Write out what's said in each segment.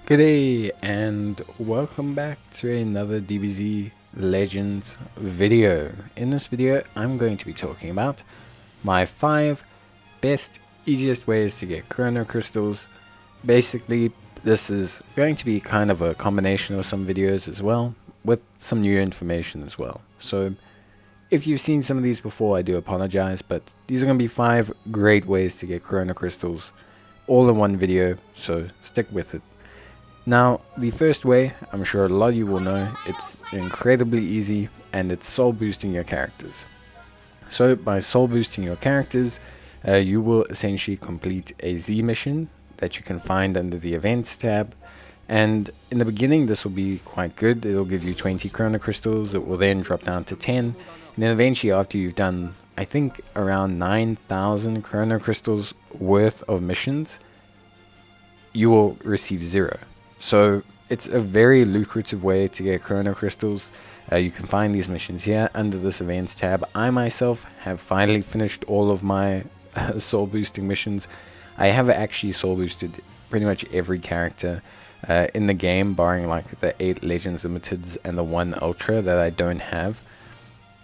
Good day and welcome back to another DBZ Legends video. In this video I'm going to be talking about my 5 best easiest ways to get Chrono Crystals. Basically this is going to be kind of a combination of some videos as well with some new information as well. So if you've seen some of these before, I do apologize, but these are going to be 5 great ways to get Chrono Crystals all in one video, so stick with it. Now, the first way, I'm sure a lot of you will know, it's incredibly easy and it's soul boosting your characters. So by soul boosting your characters, you will essentially complete a Z mission that you can find under the events tab. And in the beginning this will be quite good. It'll give you 20 Chrono Crystals. It will then drop down to 10. And then eventually after you've done, I think, around 9,000 Chrono Crystals worth of missions, you will receive 0. So it's a very lucrative way to get Chrono Crystals. You can find these missions here under this events tab. I myself have finally finished all of my soul boosting missions. I have actually soul boosted pretty much every character in the game, barring like the 8 Legends Limiteds and the 1 Ultra that I don't have.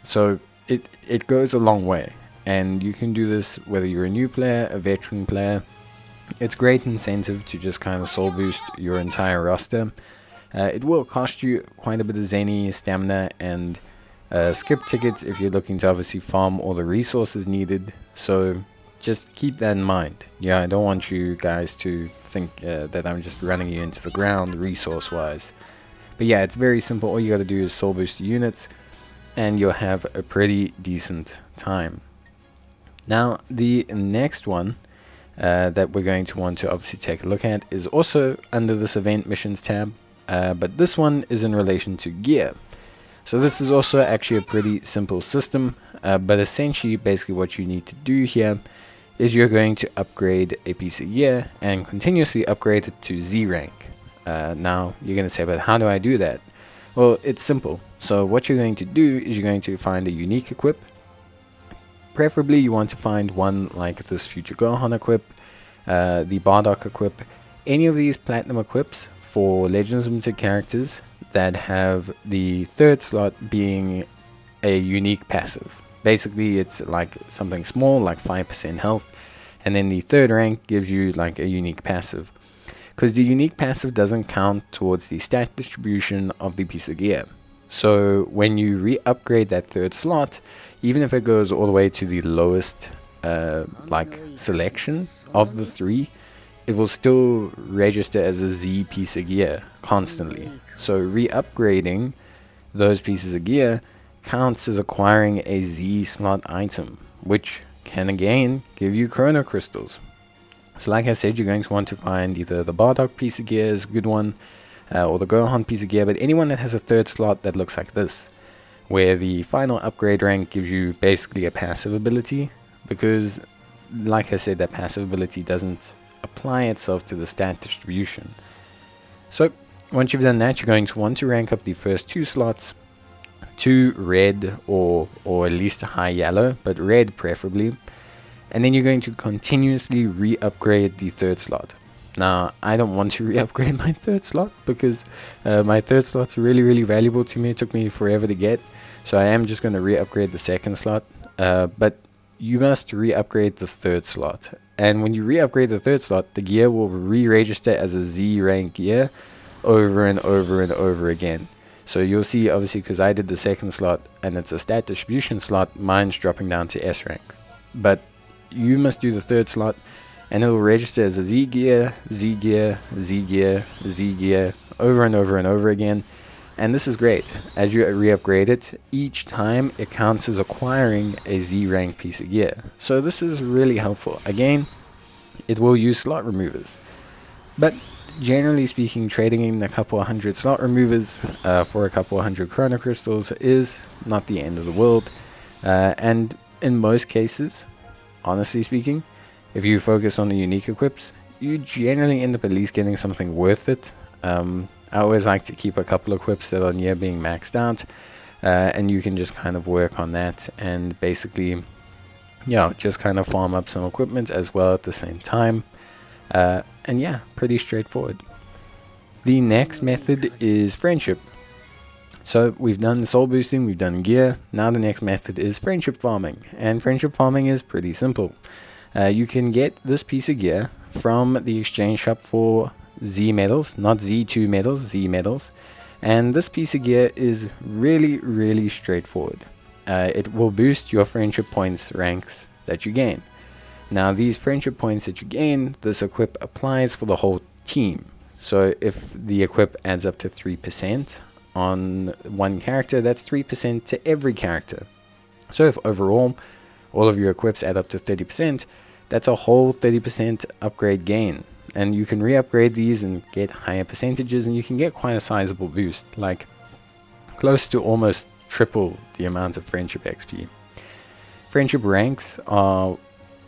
So it goes a long way, and you can do this whether you're a new player, a veteran player. It's great incentive to just kind of soul boost your entire roster. It will cost you quite a bit of Zenny, stamina, and skip tickets if you're looking to obviously farm all the resources needed. So just keep that in mind. Yeah, I don't want you guys to think that I'm just running you into the ground resource wise. But yeah, it's very simple. All you got to do is soul boost units and you'll have a pretty decent time. Now the next one that we're going to want to obviously take a look at is also under this event missions tab, but this one is in relation to gear. So this is also actually a pretty simple system, but essentially basically what you need to do here is you're going to upgrade a piece of gear and continuously upgrade it to Z rank. Now you're going to say, but how do I do that? Well, it's simple. So what you're going to do is you're going to find a unique equip. Preferably you want to find one like this Future Gohan equip, the Bardock equip, any of these platinum equips for Legends Limited characters that have the 3rd slot being a unique passive. Basically it's like something small like 5% health, and then the 3rd rank gives you like a unique passive. Because the unique passive doesn't count towards the stat distribution of the piece of gear. So when you re-upgrade that 3rd slot, even if it goes all the way to the lowest like selection of the 3, it will still register as a Z piece of gear constantly. So re-upgrading those pieces of gear counts as acquiring a Z slot item, which can again give you Chrono Crystals. So like I said, you're going to want to find either the Bardock piece of gear is a good one, or the Gohan piece of gear, but anyone that has a 3rd slot that looks like this, where the final upgrade rank gives you basically a passive ability, because like I said, that passive ability doesn't apply itself to the stat distribution. So once you've done that, you're going to want to rank up the first 2 slots to red or at least a high yellow, but red preferably, and then you're going to continuously re-upgrade the 3rd slot. Now I don't want to re-upgrade my 3rd slot because my 3rd slot's really valuable to me. It took me forever to get, so I am just going to re-upgrade the 2nd slot, but you must re-upgrade the 3rd slot. And when you re-upgrade the 3rd slot, the gear will re-register as a Z rank gear over and over again. So you'll see, obviously, because I did the 2nd slot and it's a stat distribution slot, mine's dropping down to S rank. But you must do the 3rd slot and it will register as a Z gear, Z gear, Z gear, Z gear over and over again. And this is great. As you re-upgrade it, each time it counts as acquiring a Z rank piece of gear. So this is really helpful. Again, it will use slot removers, but generally speaking, trading in a couple of 100 slot removers for a couple of 100 Chrono Crystals is not the end of the world. And in most cases, honestly speaking, if you focus on the unique equips, you generally end up at least getting something worth it. I always like to keep a couple of equips that are near being maxed out, and you can just kind of work on that and basically, yeah, just kind of farm up some equipment as well at the same time. And yeah, pretty straightforward. The next method is friendship. So we've done soul boosting, we've done gear. Now the next method is friendship farming. And friendship farming is pretty simple. You can get this piece of gear from the exchange shop for Z medals, not Z2 medals, Z medals. And this piece of gear is really straightforward. It will boost your friendship points ranks that you gain. Now these friendship points that you gain, this equip applies for the whole team. So if the equip adds up to 3% on one character, that's 3% to every character. So if overall all of your equips add up to 30%, that's a whole 30% upgrade gain. And you can re-upgrade these and get higher percentages, and you can get quite a sizable boost, like close to almost triple the amount of friendship XP. Friendship ranks are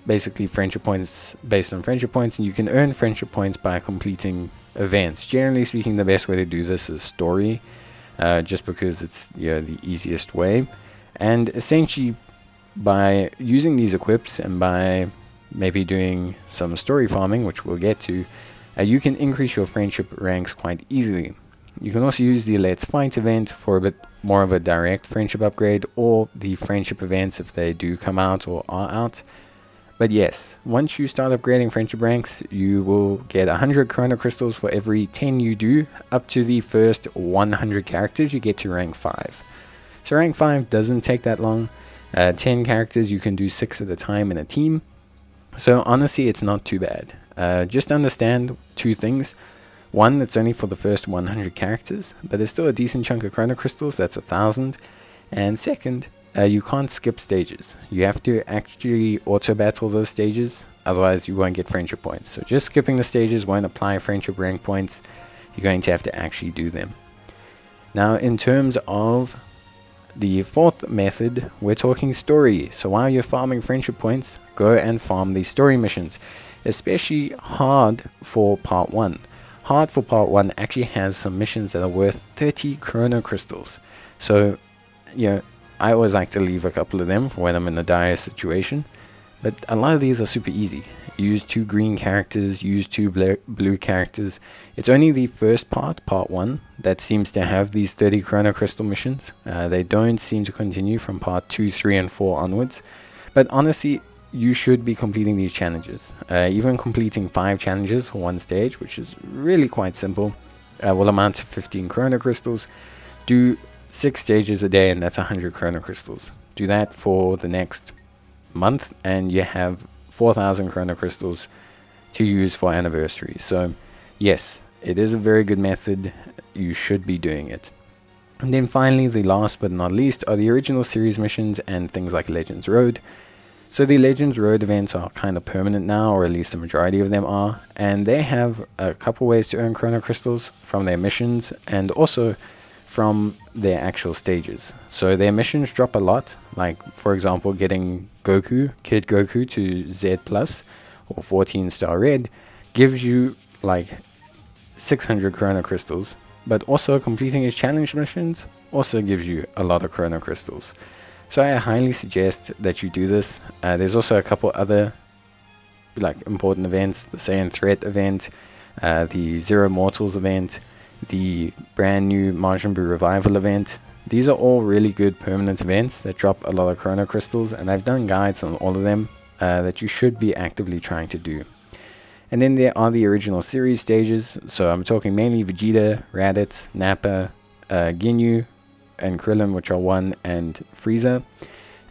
basically friendship points based on friendship points, and you can earn friendship points by completing events. Generally speaking, the best way to do this is story, just because it's the easiest way. And essentially, by using these equips and by maybe doing some story farming, which we'll get to, you can increase your friendship ranks quite easily. You can also use the Let's Fight event for a bit more of a direct friendship upgrade, or the friendship events if they do come out or are out. But yes, once you start upgrading friendship ranks, you will get 100 Chrono Crystals for every 10 you do. Up to the first 100 characters, you get to rank 5. So rank 5 doesn't take that long. 10 characters, you can do 6 at a time in a team. So honestly, it's not too bad. Just understand two things. One, it's only for the first 100 characters, but there's still a decent chunk of Chrono Crystals, that's 1,000. And second, you can't skip stages. You have to actually auto-battle those stages, otherwise you won't get friendship points. So just skipping the stages won't apply friendship rank points. You're going to have to actually do them. Now, in terms of the fourth method, we're talking story. So while you're farming friendship points, go and farm these story missions, especially hard for part 1. Hard for part 1 actually has some missions that are worth 30 Chrono Crystals. So, I always like to leave a couple of them for when I'm in a dire situation. But a lot of these are super easy. Use 2 green characters, use 2 blue characters. It's only the first part 1, that seems to have these 30 Chrono Crystal missions. They don't seem to continue from part 2, 3, and 4 onwards. But honestly, you should be completing these challenges. Even completing 5 challenges for one stage, which is really quite simple, will amount to 15 Chrono Crystals. Do 6 stages a day, and that's 100 Chrono Crystals. Do that for the next month, and you have 4,000 Chrono Crystals to use for anniversaries. So yes, it is a very good method. You should be doing it. And then finally, the last but not least are the original series missions and things like Legends Road. So the Legends Road events are kind of permanent now, or at least the majority of them are, and they have a couple ways to earn Chrono Crystals from their missions and also from their actual stages. So their missions drop a lot, like for example getting Kid Goku to Z plus or 14 star red gives you like 600 Chrono Crystals, but also completing his challenge missions also gives you a lot of Chrono Crystals. So I highly suggest that you do this. There's also a couple other important events, the Saiyan Threat event, the Zero Mortals event, the brand new Majin Buu Revival event. These are all really good permanent events that drop a lot of Chrono Crystals, and I've done guides on all of them that you should be actively trying to do. And then there are the original series stages, so I'm talking mainly Vegeta, Raditz, Nappa, Ginyu, and Krillin, which are 1, and Frieza.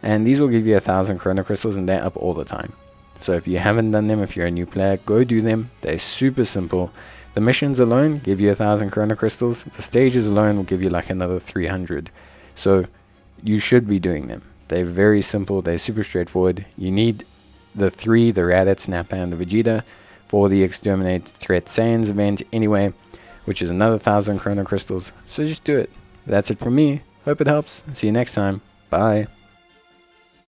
And these will give you 1,000 Chrono Crystals, and they're up all the time. So if you haven't done them, if you're a new player, go do them. They're super simple. The missions alone give you 1,000 Chrono Crystals. The stages alone will give you like another 300. So you should be doing them. They're very simple. They're super straightforward. You need the 3, the Raditz, Nappa, and the Vegeta for the Exterminate Threat Saiyans event anyway, which is another 1,000 Chrono Crystals. So just do it. That's it from me. Hope it helps. See you next time. Bye.